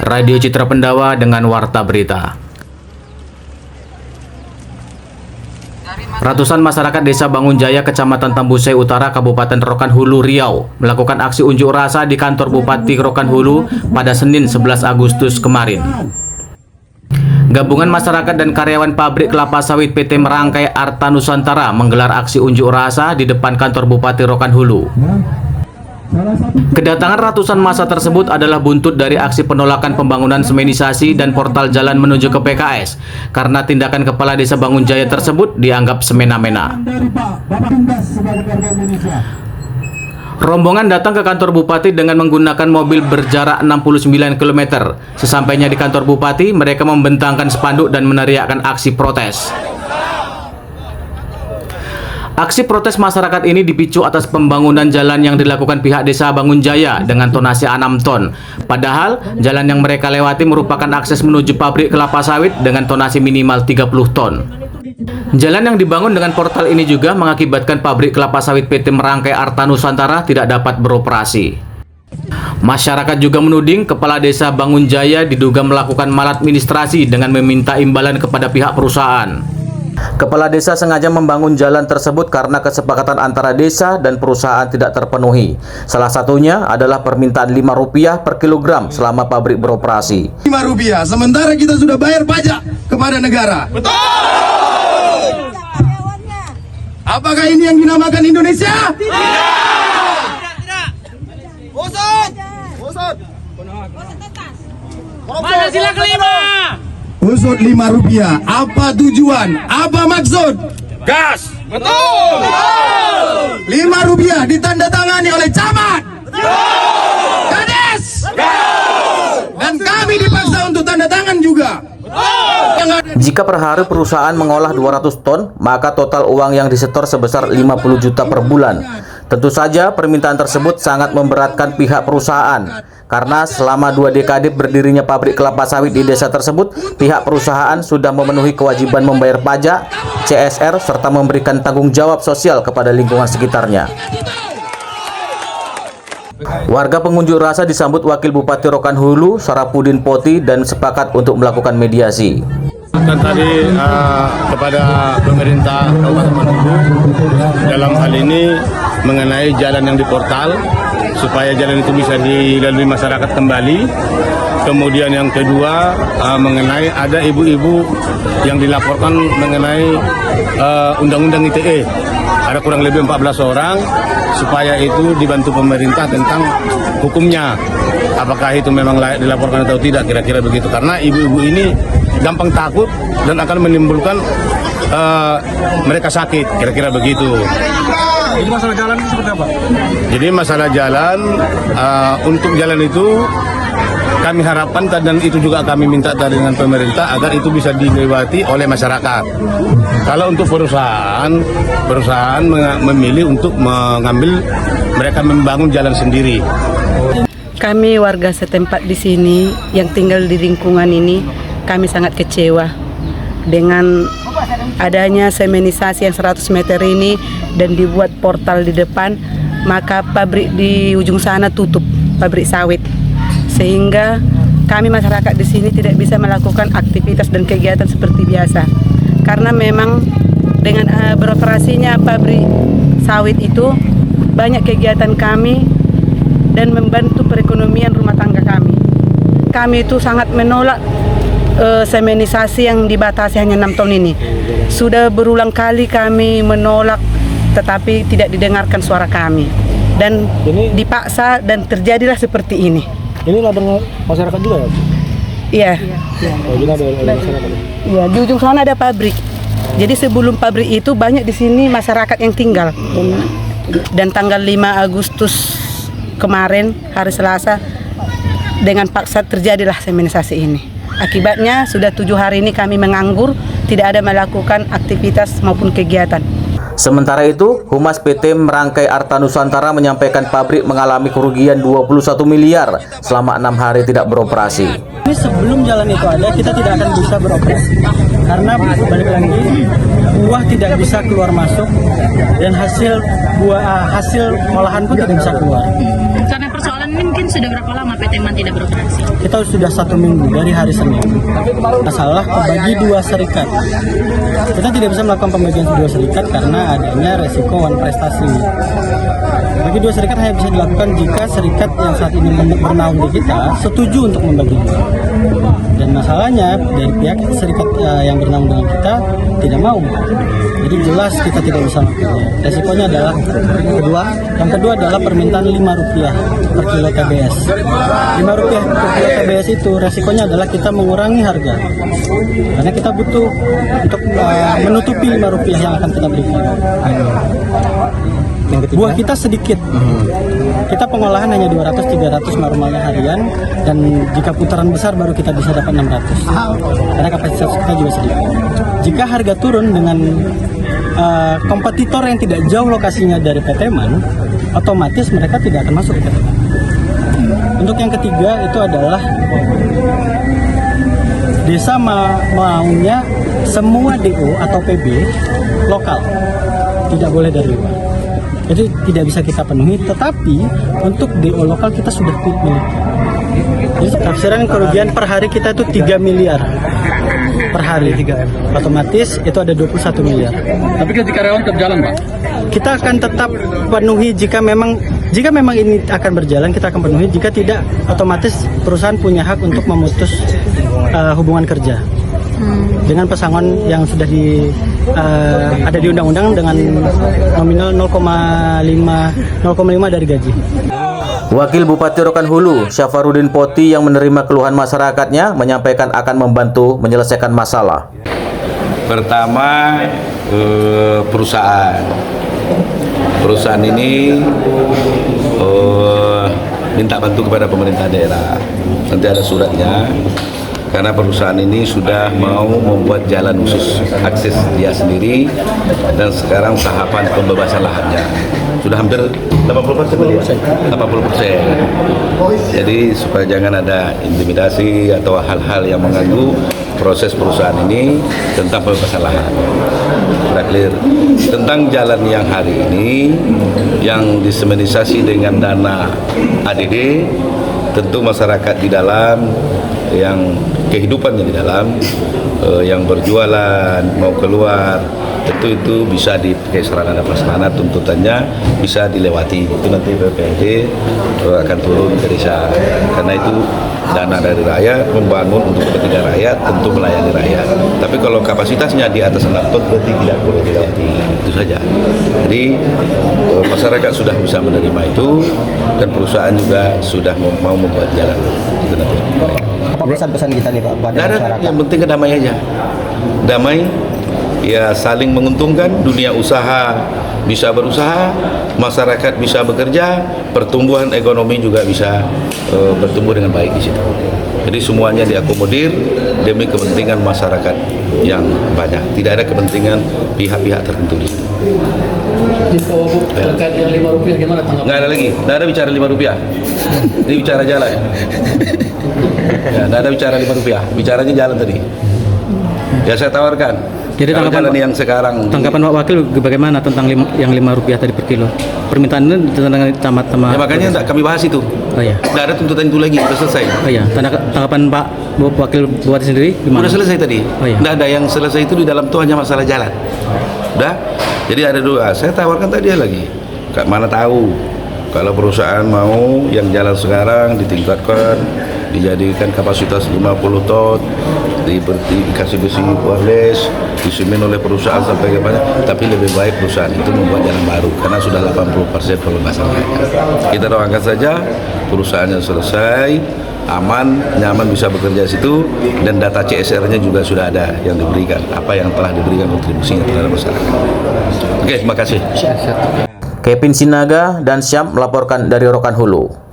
Radio Citra Pendawa dengan Warta Berita. Ratusan masyarakat Desa Bangunjaya, Kecamatan Tambusai Utara, Kabupaten Rokan Hulu, Riau melakukan aksi unjuk rasa di kantor Bupati Rokan Hulu pada Senin 11 Agustus kemarin. Gabungan masyarakat dan karyawan pabrik kelapa sawit PT Merangkai Arta Nusantara menggelar aksi unjuk rasa di depan kantor Bupati Rokan Hulu. Kedatangan ratusan massa tersebut adalah buntut dari aksi penolakan pembangunan semenisasi dan portal jalan menuju ke PKS karena tindakan Kepala Desa Bangunjaya tersebut dianggap semena-mena. Rombongan datang ke kantor Bupati dengan menggunakan mobil berjarak 69 km. Sesampainya di kantor Bupati, mereka membentangkan spanduk dan meneriakkan aksi protes. Aksi protes masyarakat ini dipicu atas pembangunan jalan yang dilakukan pihak Desa Bangunjaya dengan tonase 6 ton. Padahal, jalan yang mereka lewati merupakan akses menuju pabrik kelapa sawit dengan tonase minimal 30 ton. Jalan yang dibangun dengan portal ini juga mengakibatkan pabrik kelapa sawit PT Merangkai Arta Nusantara tidak dapat beroperasi. Masyarakat juga menuding Kepala Desa Bangunjaya diduga melakukan maladministrasi dengan meminta imbalan kepada pihak perusahaan. Kepala desa sengaja membangun jalan tersebut karena kesepakatan antara desa dan perusahaan tidak terpenuhi. Salah satunya adalah permintaan Rp5 per kilogram selama pabrik beroperasi. Rp5, sementara kita sudah bayar pajak kepada negara. Betul! Apakah ini yang dinamakan Indonesia? Tidak. Usut. Mana sila kelima? Usut Rp5. Apa tujuan? Apa maksud? Gas. Betul. Rp5 ditandatangani oleh camat, kades, dan kami dipaksa untuk tanda tangan juga. Jika per hari perusahaan mengolah 200 ton, maka total uang yang disetor sebesar 50 juta per bulan. Tentu saja permintaan tersebut sangat memberatkan pihak perusahaan. Karena selama 2 dekade berdirinya pabrik kelapa sawit di desa tersebut, pihak perusahaan sudah memenuhi kewajiban membayar pajak, CSR, serta memberikan tanggung jawab sosial kepada lingkungan sekitarnya. Warga pengunjuk rasa disambut Wakil Bupati Rokan Hulu, Sarapudin Poti, dan sepakat untuk melakukan mediasi. Dan tadi kepada pemerintah Kabupaten Hulu dalam hal ini mengenai jalan yang di portal, supaya jalan itu bisa dilalui masyarakat kembali. Kemudian yang kedua mengenai ada ibu-ibu yang dilaporkan mengenai undang-undang ITE, ada kurang lebih 14 orang, supaya itu dibantu pemerintah tentang hukumnya, apakah itu memang layak dilaporkan atau tidak, kira-kira begitu. Karena ibu-ibu ini gampang takut dan akan menimbulkan mereka sakit, kira-kira begitu. Jadi masalah jalan itu seperti apa? Jadi masalah jalan, untuk jalan itu kami harapkan dan itu juga kami minta dengan pemerintah agar itu bisa dilewati oleh masyarakat. Kalau untuk perusahaan memilih untuk mengambil, mereka membangun jalan sendiri. Kami warga setempat di sini yang tinggal di lingkungan ini, kami sangat kecewa dengan adanya semenisasi yang 100 meter ini dan dibuat portal di depan, maka pabrik di ujung sana tutup, pabrik sawit. Sehingga kami masyarakat di sini tidak bisa melakukan aktivitas dan kegiatan seperti biasa. Karena memang dengan beroperasinya pabrik sawit itu banyak kegiatan kami dan membantu perekonomian rumah tangga kami. Kami itu sangat menolak semenisasi yang dibatasi hanya 6 ton ini. Sudah berulang kali kami menolak, tetapi tidak didengarkan suara kami dan dipaksa dan terjadilah seperti ini. Ini ladang masyarakat juga ya? Iya. Oh, juga ada masyarakat. Iya, di ujung sana ada pabrik. Jadi sebelum pabrik itu banyak di sini masyarakat yang tinggal. Dan tanggal 5 Agustus kemarin, hari Selasa, dengan paksa terjadilah semenisasi ini. Akibatnya sudah 7 hari ini kami menganggur, tidak ada melakukan aktivitas maupun kegiatan. Sementara itu, Humas PT Merangkai Arta Nusantara menyampaikan pabrik mengalami kerugian 21 miliar selama 6 hari tidak beroperasi. Ini sebelum jalan itu ada, kita tidak akan bisa beroperasi karena balik lagi buah tidak bisa keluar masuk dan hasil olahan pun tidak bisa keluar. Karena persoalan mungkin sudah berapa lama PT Man tidak beroperasi? Kita sudah 1 minggu dari hari Senin. Masalah bagi 2 serikat. Kita tidak bisa melakukan pembagian 2 serikat karena adanya resiko wan prestasi. Bagi 2 serikat hanya bisa dilakukan jika serikat yang saat ini bernaung di kita setuju untuk membaginya. Dan masalahnya dari pihak serikat yang bernaung dengan kita tidak mau. Jadi jelas kita tidak bisa melakukannya. Resikonya adalah yang kedua adalah permintaan Rp5 per kilo TBS. Rp5 per kilo TBS itu resikonya adalah kita mengurangi harga. Karena kita butuh untuk menutupi Rp5 yang akan kita berikan. Buah kita sedikit. Kita pengolahan hanya 200-300 normalnya harian, dan jika putaran besar baru kita bisa dapat 600. Karena kapasitas kita juga sedikit. Jika harga turun dengan kompetitor yang tidak jauh lokasinya dari PT Man, otomatis mereka tidak akan masuk ke PT Man. Untuk yang ketiga itu adalah desa maunya semua DO atau PB lokal, tidak boleh dari luar. Jadi tidak bisa kita penuhi, tetapi untuk DO lokal kita sudah miliki. Jadi tafsiran kerugian per hari kita itu 3 miliar per hari. Otomatis itu ada 21 miliar. Tapi ketika karyawan tetap jalan, Pak? Kita akan tetap penuhi jika memang ini akan berjalan, kita akan penuhi. Jika tidak, otomatis perusahaan punya hak untuk memutus hubungan kerja dengan pesangon yang sudah ada di undang-undang dengan nominal 0,5 dari gaji. Wakil Bupati Rokan Hulu, Syafarudin Poti, yang menerima keluhan masyarakatnya, menyampaikan akan membantu menyelesaikan masalah. Pertama, perusahaan ini minta bantu kepada pemerintah daerah. Nanti ada suratnya, karena perusahaan ini sudah mau membuat jalan khusus akses dia sendiri, dan sekarang tahapan pembebasan lahannya sudah hampir 80%. Jadi supaya jangan ada intimidasi atau hal-hal yang mengganggu proses perusahaan ini tentang pembebasan lahan. Sudah clear. Tentang jalan yang hari ini yang disemenisasi dengan dana ADD, tentu masyarakat di dalam yang kehidupannya di dalam yang berjualan mau keluar, tentu itu bisa dipakai sarana prasarana, tuntutannya bisa dilewati. Itu nanti BPD akan turun ke desa, karena itu dana dari rakyat, membangun untuk kepentingan rakyat, tentu melayani rakyat. Tapi kalau kapasitasnya di atas 6 ton berarti tidak boleh dilewati, itu saja. Jadi masyarakat sudah bisa menerima itu, dan perusahaan juga sudah mau membuat jalan. Itu nanti. Apa pesan-pesan kita nih Pak pada masyarakat? Yang penting damai aja. Damai, ya saling menguntungkan, dunia usaha bisa berusaha, masyarakat bisa bekerja, pertumbuhan ekonomi juga bisa bertumbuh dengan baik di situ. Jadi semuanya diakomodir demi kepentingan masyarakat yang banyak. Tidak ada kepentingan pihak-pihak tertentu di situ. Terkait yang Rp5 gimana tanggapan? Nggak ada lagi, nggak ada bicara Rp5. Ini bicara jalan. Ya, nggak ada bicara Rp5. Bicaranya jalan tadi. Ya saya tawarkan. Jadi kalau tanggapan jalan yang sekarang tanggapan Pak Wakil bagaimana tentang yang Rp5 tadi per kilo? Permintaan ini tentang camat sama. Ya, makanya enggak kami bahas itu. Oh ya. Nggak ada tuntutan itu lagi, sudah selesai. Oh ya. Tanggapan Pak Wakil Bupati sendiri gimana? Sudah selesai tadi. Oh ya. Nggak ada yang selesai itu di dalam itu hanya masalah jalan. Udah. Jadi ada dua. Saya tawarkan tadi lagi. Mana tahu kalau perusahaan mau yang jalan sekarang ditingkatkan, dijadikan kapasitas 50 ton, dikasih besi wireless, disimin oleh perusahaan sampai ke mana, tapi lebih baik perusahaan itu membuat jalan baru karena sudah 80% pembebasan lahannya. Kita doakan saja perusahaannya selesai, aman, nyaman bisa bekerja di situ, dan data CSR-nya juga sudah ada yang diberikan, apa yang telah diberikan kontribusinya terhadap masyarakat. Oke, terima kasih. Kevin Sinaga dan Syam melaporkan dari Rokan Hulu.